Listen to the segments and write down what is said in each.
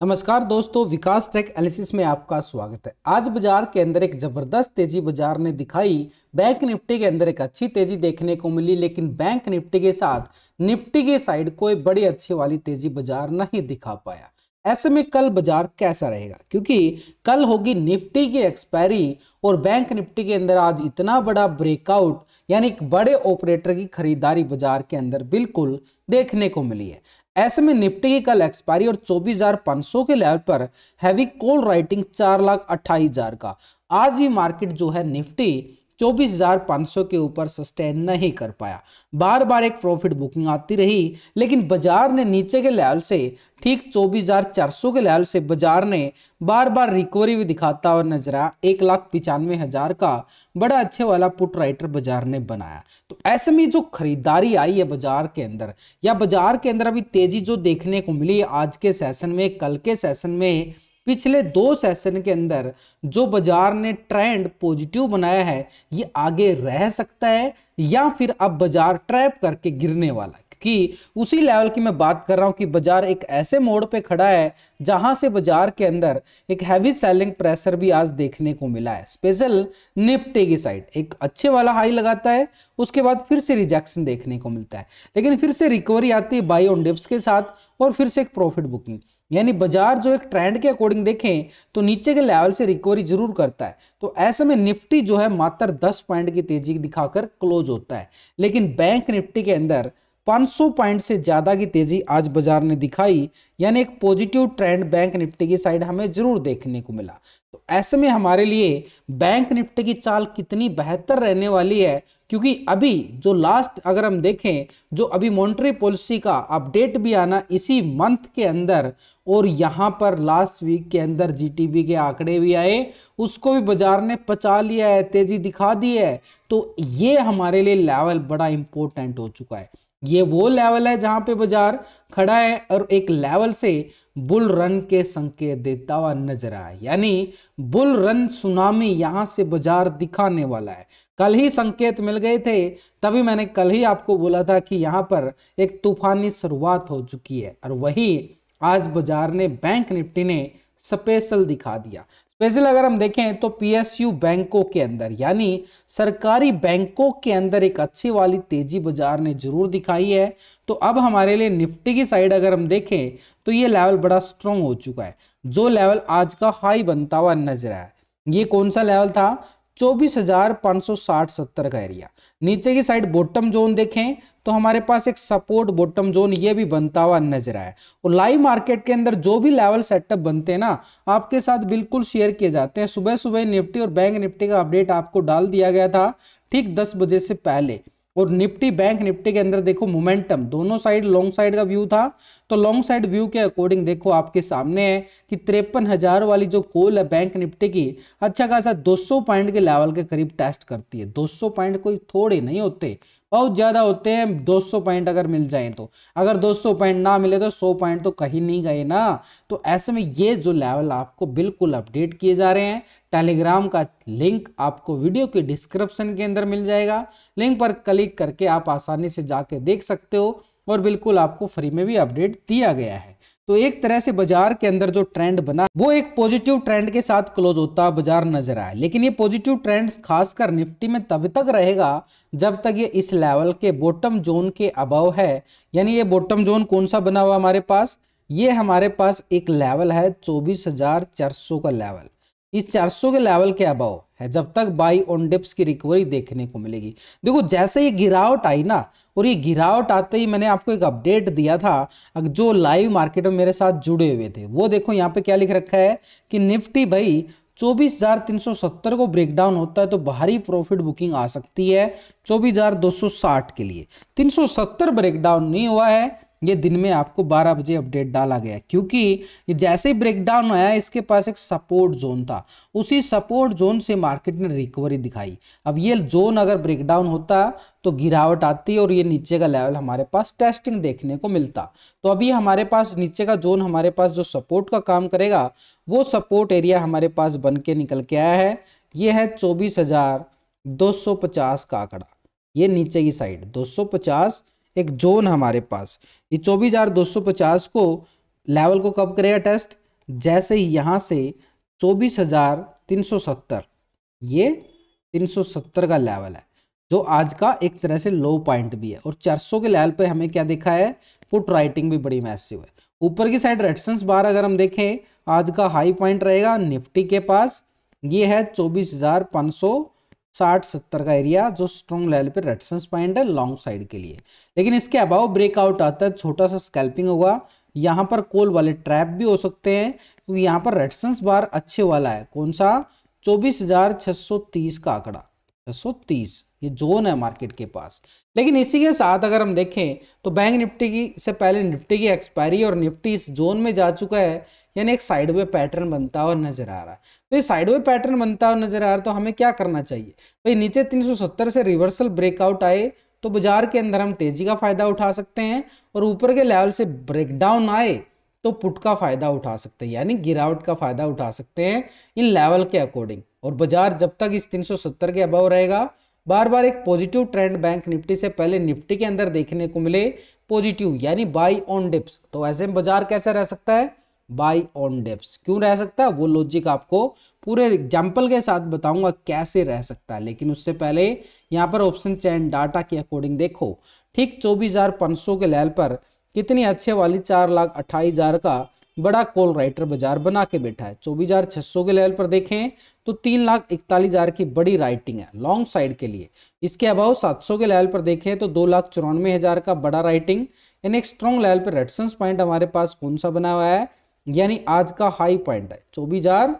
नमस्कार दोस्तों, विकास take analysis में आपका स्वागत है। आज बाजार के अंदर एक जबरदस्त तेजी बाजार ने दिखाई। बैंक निफ्टी के अंदर एक अच्छी तेजी देखने को मिली, लेकिन बैंक निफ्टी के साथ निफ्टी के साइड कोई बड़ी अच्छी वाली तेजी बाजार नहीं दिखा पाया। ऐसे में कल बाजार कैसा रहेगा, क्योंकि कल होगी निफ्टी की एक्सपायरी और बैंक निफ्टी के अंदर आज इतना बड़ा ब्रेकआउट यानी एक बड़े ऑपरेटर की खरीदारी बाजार के अंदर बिल्कुल देखने को मिली है। ऐसे में निफ्टी की कल एक्सपायरी और 24,500 के लेवल पर हैवी कॉल राइटिंग 4,28,000 का। आज भी मार्केट जो है निफ्टी 24,500 के ऊपर सस्टेन नहीं कर पाया। बार बार एक प्रॉफिट बुकिंग आती रही, लेकिन बाजार ने नीचे के लेवल से ठीक 24,400 के लेवल से बाजार ने बार बार रिकवरी भी दिखाता हुआ नजर आया। 1,95,000 का बड़ा अच्छे वाला पुट राइटर बाजार ने बनाया। तो ऐसे में जो खरीदारी आई है बाजार के अंदर, या बाजार के अंदर अभी तेजी जो देखने को मिली आज के सेशन में, कल के सेशन में, पिछले 2 सेशन के अंदर जो बाजार ने ट्रेंड पॉजिटिव बनाया है, ये आगे रह सकता है या फिर अब बाजार ट्रैप करके गिरने वाला है। क्योंकि उसी लेवल की मैं बात कर रहा हूं कि बाजार एक ऐसे मोड़ पे खड़ा है जहां से बाजार के अंदर एक हैवी सेलिंग प्रेशर भी आज देखने को मिला है। स्पेशल निफ्टी की साइड एक अच्छे वाला हाई लगाता है, उसके बाद फिर से रिजेक्शन देखने को मिलता है, लेकिन फिर से रिकवरी आती है बाई ऑन डिप्स के साथ और फिर से एक प्रॉफिट बुकिंग। यानी बाजार जो एक ट्रेंड के अकॉर्डिंग देखें तो नीचे के लेवल से रिकवरी जरूर करता है। तो ऐसे में निफ्टी जो है मात्र 10 पॉइंट की तेजी दिखाकर क्लोज होता है, लेकिन बैंक निफ्टी के अंदर 500 पॉइंट से ज्यादा की तेजी आज बाजार ने दिखाई। यानी एक पॉजिटिव ट्रेंड बैंक निफ्टी की साइड हमें जरूर देखने को मिला। तो ऐसे में हमारे लिए बैंक निफ्टी की चाल कितनी बेहतर रहने वाली है, क्योंकि अभी जो लास्ट अगर हम देखें, जो अभी मॉनेटरी पॉलिसी का अपडेट भी आना इसी मंथ के अंदर, और यहां पर लास्ट वीक के अंदर जीटीबी के आंकड़े भी आए, उसको भी बाजार ने पचा लिया है, तेजी दिखा दी है। तो ये हमारे लिए लेवल बड़ा इंपॉर्टेंट हो चुका है। ये वो लेवल है जहां पे बाजार खड़ा है और एक लेवल से बुल रन के संकेत देता हुआ नजर आया। यानी बुल रन सुनामी यहां से बाजार दिखाने वाला है। कल ही संकेत मिल गए थे, तभी मैंने कल ही आपको बोला था कि यहां पर एक तूफानी शुरुआत हो चुकी है, और वही आज बाजार ने बैंक निफ्टी ने स्पेशल दिखा दिया। स्पेशल अगर हम देखें तो पीएसयू बैंकों के अंदर यानी सरकारी बैंकों के अंदर एक अच्छी वाली तेजी बाजार ने जरूर दिखाई है। तो अब हमारे लिए निफ्टी की साइड अगर हम देखें तो ये लेवल बड़ा स्ट्रॉन्ग हो चुका है। जो लेवल आज का हाई बनता हुआ नजर आया, ये कौन सा लेवल था? 24,560-70 का एरिया। नीचे की साइड बॉटम जोन देखें तो हमारे पास एक सपोर्ट बॉटम जोन ये भी बनता हुआ नजर आया। और लाइव मार्केट के अंदर जो भी लेवल सेटअप बनते हैं ना, आपके साथ बिल्कुल शेयर किए जाते हैं। सुबह सुबह निफ्टी और बैंक निफ्टी का अपडेट आपको डाल दिया गया था ठीक 10 बजे से पहले। और निफ्टी बैंक निफ्टी के अंदर देखो मोमेंटम दोनों साइड लॉन्ग साइड का व्यू था, तो लॉन्ग साइड व्यू के अकॉर्डिंग देखो आपके सामने है कि 53,000 वाली जो कॉल है बैंक निफ्टी की, अच्छा खासा 200 पॉइंट के लेवल के करीब टेस्ट करती है। 200 पॉइंट कोई थोड़े नहीं होते, बहुत ज्यादा होते हैं। 200 पॉइंट अगर मिल जाए तो, अगर 200 पॉइंट ना मिले तो 100 पॉइंट तो कहीं नहीं गए ना। तो ऐसे में ये जो लेवल आपको बिल्कुल अपडेट किए जा रहे हैं, टेलीग्राम का लिंक आपको वीडियो के डिस्क्रिप्शन के अंदर मिल जाएगा। लिंक पर क्लिक करके आप आसानी से जाके देख सकते हो, और बिल्कुल आपको फ्री में भी अपडेट दिया गया है। तो एक तरह से बाजार के अंदर जो ट्रेंड बना वो एक पॉजिटिव ट्रेंड के साथ क्लोज होता बाजार नजर आया। लेकिन ये पॉजिटिव ट्रेंड खासकर निफ्टी में तब तक रहेगा जब तक ये इस लेवल के बॉटम जोन के अबव है। यानी ये बॉटम जोन कौन सा बना हुआ हमारे पास? ये हमारे पास एक लेवल है 24,400 का लेवल। इस 400 के लेवल के अबव है जब तक बाई ऑन डिप्स की रिकवरी देखने को मिलेगी। देखो जैसे ये गिरावट आई ना, और ये गिरावट आते ही मैंने आपको एक अपडेट दिया था, जो लाइव मार्केट में मेरे साथ जुड़े हुए थे, वो देखो यहाँ पे क्या लिख रखा है कि निफ्टी भाई 24,370 को ब्रेकडाउन होता है तो भारी प्रॉफिट बुकिंग आ सकती है 24,260 के लिए। 370 ब्रेकडाउन नहीं हुआ है, ये दिन में आपको 12 बजे अपडेट डाला गया, क्योंकि ये जैसे ही ब्रेकडाउन आया इसके पास एक सपोर्ट जोन था, उसी सपोर्ट जोन से मार्केट ने रिकवरी दिखाई। अब ये जोन अगर ब्रेकडाउन होता तो गिरावट आती और ये नीचे का लेवल हमारे पास टेस्टिंग देखने को मिलता। तो अभी हमारे पास नीचे का जोन हमारे पास जो सपोर्ट का काम करेगा, वो सपोर्ट एरिया हमारे पास बन के निकल के आया है। ये है 24,250 का आंकड़ा, ये नीचे की साइड 250 एक जोन हमारे पास। ये 24,250 को लेवल को कब करेगा टेस्ट? जैसे ही यहाँ से 24,370, ये 370 का लेवल है जो आज का एक तरह से लो पॉइंट भी है, और 400 के लेवल पे हमें क्या दिखा है, पुट राइटिंग भी बड़ी मैसिव है। ऊपर की साइड रेजिस्टेंस बार अगर हम देखें, आज का हाई पॉइंट रहेगा निफ्टी के पास, ये है 24,560-70 का एरिया जो स्ट्रॉन्ग लेवल पे रेजिस्टेंस पॉइंट है लॉन्ग साइड के लिए। लेकिन इसके अबाव ब्रेकआउट आता है, छोटा सा स्कैल्पिंग होगा, यहाँ पर कॉल वाले ट्रैप भी हो सकते हैं, क्योंकि यहाँ पर रेजिस्टेंस बार अच्छे वाला है, कौन सा, 24,630 का आंकड़ा, 630 ये जोन है मार्केट के पास। लेकिन इसी के साथ अगर हम देखें तो बैंक निफ्टी की से पहले निफ्टी की एक्सपायरी और निफ्टी इस जोन में जा चुका है, यानी एक साइडवे पैटर्न बनता हुआ नजर आ रहा है। तो ये साइडवे पैटर्न बनता हुआ नजर आ रहा है, तो हमें क्या करना चाहिए भाई, नीचे 370 से रिवर्सल ब्रेकआउट आए तो बाजार के अंदर हम तेजी का फायदा उठा सकते हैं, और ऊपर के लेवल से ब्रेकडाउन आए तो पुट का फायदा उठा सकते हैं, यानी गिरावट का फायदा उठा सकते हैं इन लेवल के अकॉर्डिंग। और बाजार जब तक इस 370 के अबव रहेगा, बार बार एक पॉजिटिव ट्रेंड बैंक निफ्टी से पहले निफ्टी के अंदर देखने को मिले, पॉजिटिव यानी बाई ऑन डिप्स, तो ऐसे में बाजार कैसा रह सकता है, बाई ऑन डिप्स। क्यों रह सकता है, वो लॉजिक आपको पूरे एग्जाम्पल के साथ बताऊंगा कैसे रह सकता है। लेकिन उससे पहले यहाँ पर ऑप्शन चैन डाटा के अकॉर्डिंग देखो, ठीक 24,500 के लेवल पर कितनी अच्छे वाली 4,28,000 का बड़ा कॉल राइटर बाजार बना के बैठा है। 24,600 के लेवल पर देखें तो 3,41,000 की बड़ी राइटिंग है लॉन्ग साइड के लिए। इसके अबाव 700 के लेवल पर देखें तो 2,94,000 का बड़ा राइटिंग, यानी एक स्ट्रॉन्ग लेवल पर रेजिस्टेंस पॉइंट हमारे पास कौन सा बना हुआ है, यानी आज का हाई पॉइंट है 24,000,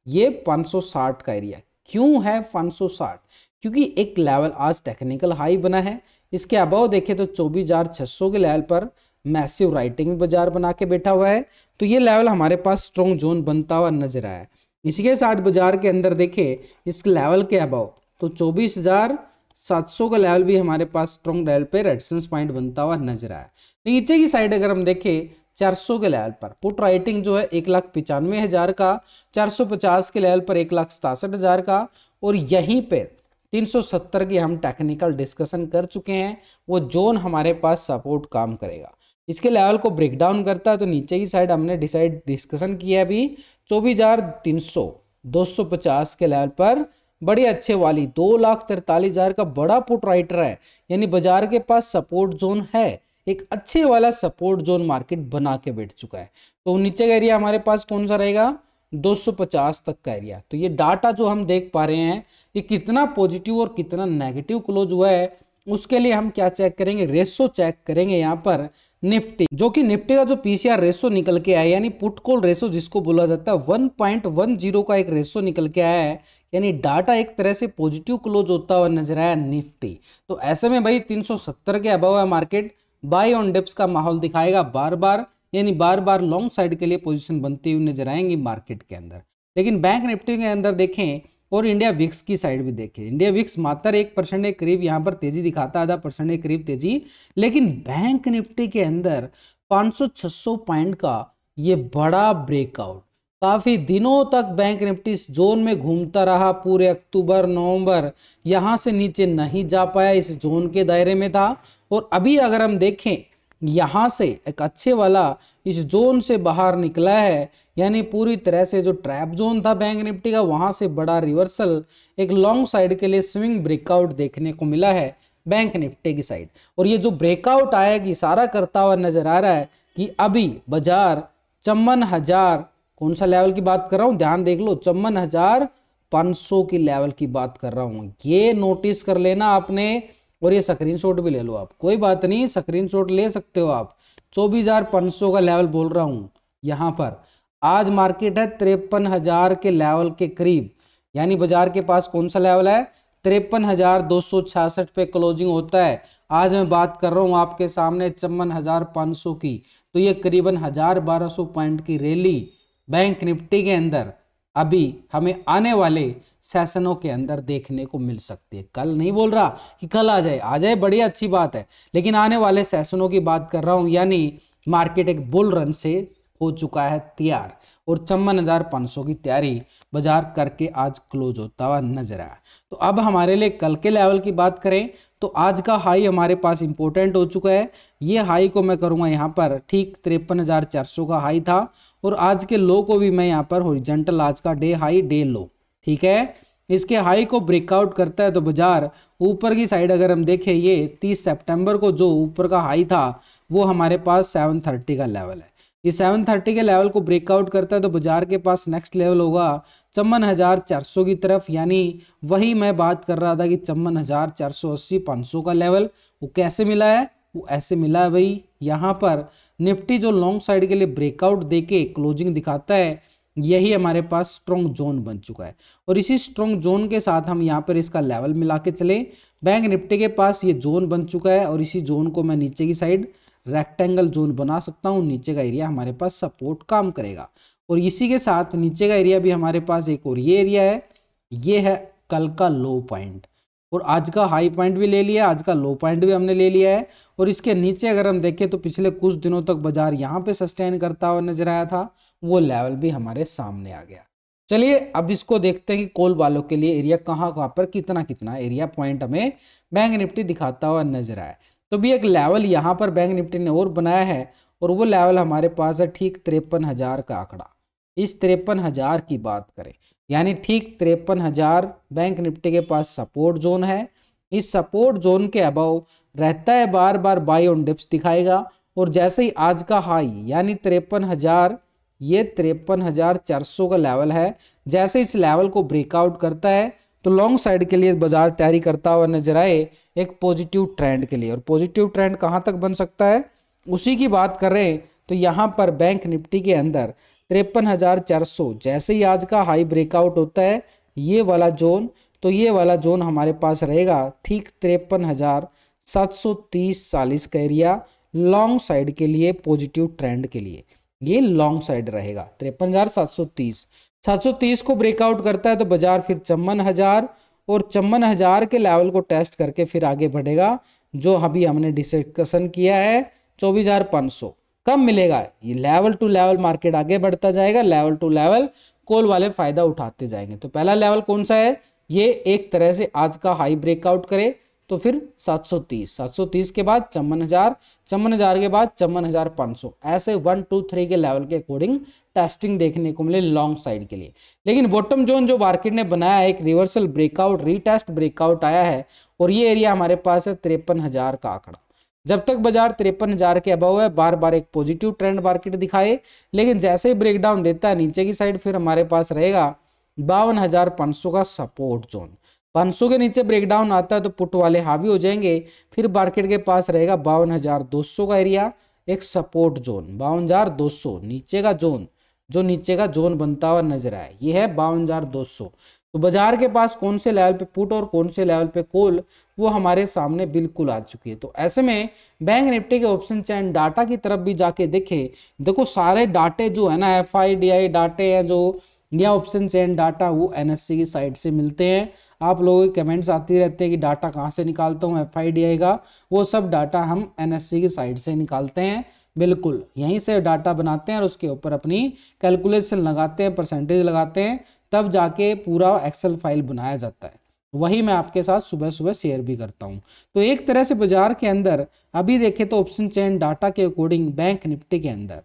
ये 560 का एरिया। क्यों है 560, क्योंकि एक लेवल आज टेक्निकल हाई बना है। इसके अबाव देखें तो 24,600 के लेवल पर मैसिव राइटिंग में बाजार बना के बैठा हुआ है, तो ये लेवल हमारे पास स्ट्रॉन्ग जोन बनता हुआ नजर आया है। इसी के साथ बाजार के अंदर देखें इस लेवल के अबाव तो 24,700 का लेवल भी हमारे पास स्ट्रॉन्ग लेवल पे रेजिस्टेंस पॉइंट बनता हुआ नजर आया। नीचे की साइड अगर हम देखें 400 के लेवल पर पुट राइटिंग जो है 1,95,000 का, 450 के लेवल पर 1,67,000 का, और यहीं पे 370 की हम टेक्निकल डिस्कशन कर चुके हैं, वो जोन हमारे पास सपोर्ट काम करेगा। इसके लेवल को ब्रेक डाउन करता है तो नीचे की साइड हमने डिस्कशन किया अभी 24,300 250 के लेवल पर बड़ी अच्छे वाली 2,43,000 का बड़ा पुट राइटर है, यानी बाजार के पास सपोर्ट जोन है, एक अच्छे वाला सपोर्ट जोन मार्केट बना के बैठ चुका है। तो नीचे का एरिया हमारे पास कौन सा रहेगा, 250 तक का एरिया। तो ये डाटा जो हम देख पा रहे हैं ये कितना पॉजिटिव और कितना नेगेटिव क्लोज हुआ है, उसके लिए हम क्या चेक करेंगे, रेशो चेक करेंगे यहाँ पर निफ्टी, जो कि निफ्टी का जो पीसीआर रेशो निकल के आया, यानी पुट कॉल रेशो जिसको बोला जाता है 1.10 का एक रेशो निकल के आया है, यानी डाटा एक तरह से पॉजिटिव क्लोज होता हुआ नजर आया निफ्टी। तो ऐसे में भाई 370 के अबव है मार्केट, बाय ऑन डिप्स का माहौल दिखाएगा बार बार, यानी बार बार लॉन्ग साइड के लिए पोजीशन बनती हुई नजर आएंगी मार्केट के अंदर। लेकिन बैंक निफ्टी के अंदर देखें और इंडिया विक्स की साइड भी देखें, इंडिया विक्स मात्र 1% के करीब यहाँ पर तेजी दिखाता, आधा % के करीब तेजी। लेकिन बैंक निफ्टी के अंदर 500-600 पॉइंट का ये बड़ा ब्रेकआउट, काफी दिनों तक बैंक निफ्टी इस जोन में घूमता रहा, पूरे अक्टूबर नवंबर यहाँ से नीचे नहीं जा पाया, इस जोन के दायरे में था। और अभी अगर हम देखें यहाँ से एक अच्छे वाला इस जोन से बाहर निकला है, यानी पूरी तरह से जो ट्रैप जोन था बैंक निफ्टी का, वहां से बड़ा रिवर्सल एक लॉन्ग साइड के लिए स्विंग ब्रेकआउट देखने को मिला है बैंक निफ्टी की साइड। और ये जो ब्रेकआउट आया कि इशारा करता हुआ नजर आ रहा है कि अभी बाजार 54,000, कौन सा लेवल की बात कर रहा हूं, ध्यान देख लो, 54,500 की लेवल की बात कर रहा हूं, ये नोटिस कर लेना आपने। और ये स्क्रीनशॉट भी ले लो आप, कोई बात नहीं, स्क्रीनशॉट ले सकते हो आप। 24,500 का लेवल बोल रहा हूं, यहाँ पर आज मार्केट है 53,000 के लेवल के करीब, यानी बाजार के पास कौन सा लेवल है, 53,266 पे क्लोजिंग होता है। आज मैं बात कर रहा हूं आपके सामने 54,500 की, तो ये करीबन 1,000-1,200 पॉइंट की रैली बैंक निफ्टी के अंदर अभी हमें आने वाले सेशनों के अंदर देखने को मिल सकती है। कल नहीं बोल रहा कि कल आ जाए बड़ी अच्छी बात है, लेकिन आने वाले सेशनों की बात कर रहा हूं, यानी मार्केट एक बुल रन से हो चुका है तैयार और 54,500 की तैयारी बाजार करके आज क्लोज होता हुआ नजर आया। तो अब हमारे लिए कल के लेवल की बात करें तो आज का हाई हमारे पास इंपॉर्टेंट हो चुका है। ये हाई को मैं करूंगा यहाँ पर ठीक 53,400 का हाई था और आज के लो को भी मैं यहाँ पर हॉरिजॉन्टल आज का डे हाई डे लो, ठीक है, इसके हाई को ब्रेकआउट करता है तो बाजार ऊपर की साइड अगर हम देखें ये 30 सितंबर को जो ऊपर का हाई था वो हमारे पास 730 का लेवल है। ये 730 के लेवल को ब्रेकआउट करता है तो बाजार के पास नेक्स्ट लेवल होगा 54,400 की तरफ, यानी वही मैं बात कर रहा था कि 54,480-500 का लेवल। वो कैसे मिला है? वो ऐसे मिला है भाई, यहाँ पर निफ्टी जो लॉन्ग साइड के लिए ब्रेकआउट देके क्लोजिंग दिखाता है, यही हमारे पास स्ट्रॉन्ग जोन बन चुका है और इसी स्ट्रॉन्ग जोन के साथ हम यहाँ पर इसका लेवल मिला के चले। बैंक निफ्टी के पास ये जोन बन चुका है और इसी जोन को मैं नीचे की साइड रेक्टेंगल जोन बना सकता हूँ। नीचे का एरिया हमारे पास सपोर्ट काम करेगा और इसी के साथ नीचे का एरिया भी हमारे पास एक और ये एरिया है, ये है कल का लो पॉइंट और आज का हाई पॉइंट भी ले लिया, आज का लो पॉइंट भी हमने ले लिया है। और इसके नीचे अगर हम देखें तो पिछले कुछ दिनों तक बाजार यहाँ पे सस्टेन करता हुआ नजर आया था, वो लेवल भी हमारे सामने आ गया। चलिए अब इसको देखते हैं कि कॉल वालों के लिए एरिया कहाँ कहाँ पर कितना कितना एरिया पॉइंट हमें बैंक निफ्टी दिखाता हुआ नजर आया। तो भी एक लेवल यहाँ पर बैंक निफ्टी ने और बनाया है और वो लेवल हमारे पास है ठीक 53,000 का आंकड़ा। इस 53,000 की बात करें यानी ठीक 53,000 बैंक निफ्टी के पास सपोर्ट जोन है। इस सपोर्ट जोन के अबाव रहता है, बार बार बाई ऑन डिप्स दिखाएगा और जैसे ही आज का हाई यानी 53,000, ये 53,400 का लेवल है, जैसे इस लेवल को ब्रेकआउट करता है तो लॉन्ग साइड के लिए बाजार तैयारी करता हुआ नजर आए एक पॉजिटिव ट्रेंड के लिए। और पॉजिटिव ट्रेंड कहां तक बन सकता है उसी की बात कर रहे हैं तो यहां पर बैंक निफ्टी के अंदर 53,400 जैसे ही आज का हाई ब्रेकआउट होता है ये वाला जोन, तो ये वाला जोन हमारे पास रहेगा ठीक 53,730-40 का एरिया लॉन्ग साइड के लिए पॉजिटिव ट्रेंड के लिए, ये लॉन्ग साइड रहेगा 53,730 को ब्रेकआउट करता है तो बाजार फिर 54,000 और 54,000 के लेवल को टेस्ट करके फिर आगे बढ़ेगा। जो अभी हमने डिस्कशन किया है 24,500 कब मिलेगा, ये लेवल टू लेवल मार्केट आगे बढ़ता जाएगा, लेवल टू लेवल कॉल वाले फायदा उठाते जाएंगे। तो पहला लेवल कौन सा है, ये एक तरह से आज का हाई ब्रेकआउट करे तो फिर 730 के बाद 54,000, 54,000 के बाद 54,500, ऐसे 1 2 3 के लेवल के अकॉर्डिंग टेस्टिंग देखने को मिले लॉन्ग साइड के लिए। लेकिन बॉटम जोन जो मार्केट ने बनाया है एक रिवर्सल ब्रेकआउट रीटेस्ट ब्रेकआउट आया है और ये एरिया हमारे पास है 53,000 का आंकड़ा। जब तक बाजार 53,000 के अबव है बार बार एक पॉजिटिव ट्रेंड मार्केट दिखाए, लेकिन जैसे ही ब्रेकडाउन देता है नीचे की साइड फिर हमारे पास रहेगा 52,500 का सपोर्ट जोन। 500 के नीचे ब्रेकडाउन आता है तो पुट वाले हावी हो जाएंगे, फिर मार्केट के पास रहेगा 52,200 का एरिया एक सपोर्ट जोन, 52,200 नीचे का जोन, जो नीचे का जोन बनता हुआ नजर आए ये है 52,200। तो बाजार के पास कौन से लेवल पे पुट और कौन से लेवल पे कॉल वो हमारे सामने बिल्कुल आ चुकी है। तो ऐसे में बैंक निफ्टी के ऑप्शन चैन डाटा की तरफ भी जाके देखे, देखो सारे डाटे जो है ना FIDI डाटे हैं जो या ऑप्शन चेन डाटा वो NSE की साइट से मिलते हैं। आप लोगों के कमेंट्स आती रहते हैं कि डाटा कहाँ से निकालता हूँ FIDI का, वो सब डाटा हम NSE की साइट से निकालते हैं, बिल्कुल यहीं से डाटा बनाते हैं और उसके ऊपर अपनी कैलकुलेशन लगाते हैं, परसेंटेज लगाते हैं, तब जाके पूरा एक्सेल फाइल बनाया जाता है। वही मैं आपके साथ सुबह सुबह शेयर भी करता हूँ। तो एक तरह से बाजार के अंदर अभी देखें तो ऑप्शन चेन डाटा के अकॉर्डिंग बैंक निफ्टी के अंदर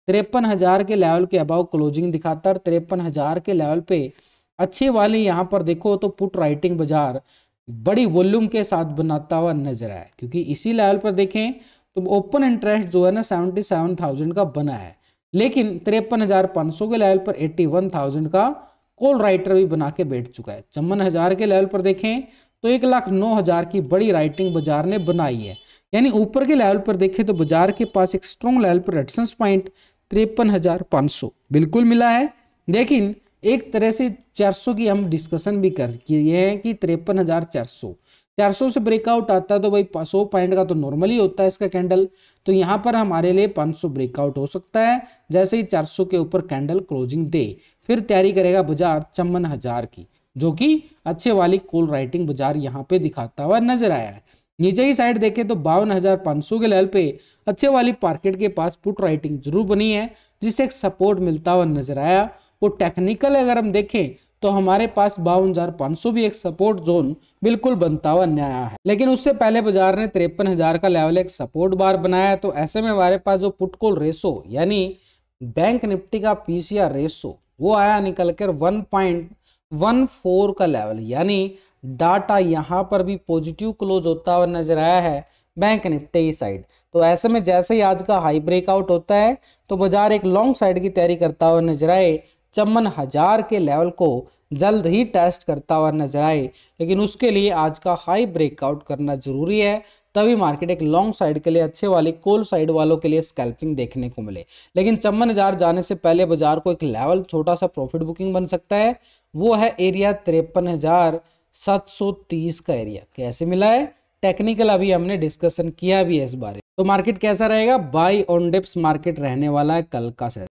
53,000 के लेवल के अबाउ क्लोजिंग दिखाता है। 53,000 के लेवल पे अच्छी वाली यहाँ पर देखो तो पुट राइटिंग बाजार बड़ी वॉल्यूम के साथ बनाता हुआ नजर आया, क्योंकि इसी लेवल पर देखें तो ओपन इंटरेस्ट जो है ना 77,000 का बना है, लेकिन 53,500 के लेवल पर 81,000 का कॉल राइटर भी बना के बैठ चुका है। 54,000 के लेवल पर देखें तो 1,09,000 की बड़ी राइटिंग बाजार ने बनाई है। यानी ऊपर के लेवल पर देखें तो बाजार के पास एक स्ट्रॉन्ग लेवल पर रेजिस्टेंस पॉइंट 53,500 बिल्कुल मिला है। लेकिन एक तरह से 400 की हम डिस्कशन भी कर किए हैं कि 53,400 से ब्रेकआउट आता है तो भाई 100 पॉइंट का तो नॉर्मली होता है इसका कैंडल, तो यहाँ पर हमारे लिए 500 ब्रेकआउट हो सकता है। जैसे ही 400 के ऊपर कैंडल क्लोजिंग दे फिर तैयारी करेगा बाजार 54,000 की, जो कि अच्छे वाली कॉल राइटिंग बाजार यहाँ पे दिखाता हुआ नजर आया है। नीचे की साइड देखें तो 52,500 के लेवल पे अच्छे वाली मार्केट के पास पुट राइटिंग जरूर बनी है, जिसे एक सपोर्ट मिलता हुआ नजर आया। वो टेक्निकल अगर हम देखें तो हमारे पास 52,500 भी एक सपोर्ट जोन बिल्कुल बनता हुआ आया है। लेकिन उससे पहले बाजार ने 53,000 का लेवल एक सपोर्ट बार बनाया। तो ऐसे में हमारे पास जो पुट कॉल रेशो यानी बैंक निफ्टी का पीसीआर रेशो वो आया निकल कर 1.14 का लेवल, यानी डाटा यहाँ पर भी पॉजिटिव क्लोज होता हुआ नजर आया है बैंक निफ्टी की साइड। तो ऐसे में जैसे ही आज का हाई ब्रेकआउट होता है तो बाजार एक लॉन्ग साइड की तैयारी करता हुआ नजर आए, 54,000 के लेवल को जल्द ही टेस्ट करता हुआ नजर आए। लेकिन उसके लिए आज का हाई ब्रेकआउट करना जरूरी है, तभी मार्केट एक लॉन्ग साइड के लिए अच्छे वाली कॉल साइड वालों के लिए स्कैल्पिंग देखने को मिले। लेकिन 54,000 जाने से पहले बाजार को एक लेवल छोटा सा प्रॉफिट बुकिंग बन सकता है, वो है एरिया 53,730 का एरिया। कैसे मिला है टेक्निकल अभी हमने डिस्कशन किया भी है इस बारे। तो मार्केट कैसा रहेगा, बाय ऑन डिप्स मार्केट रहने वाला है कल का सेशन।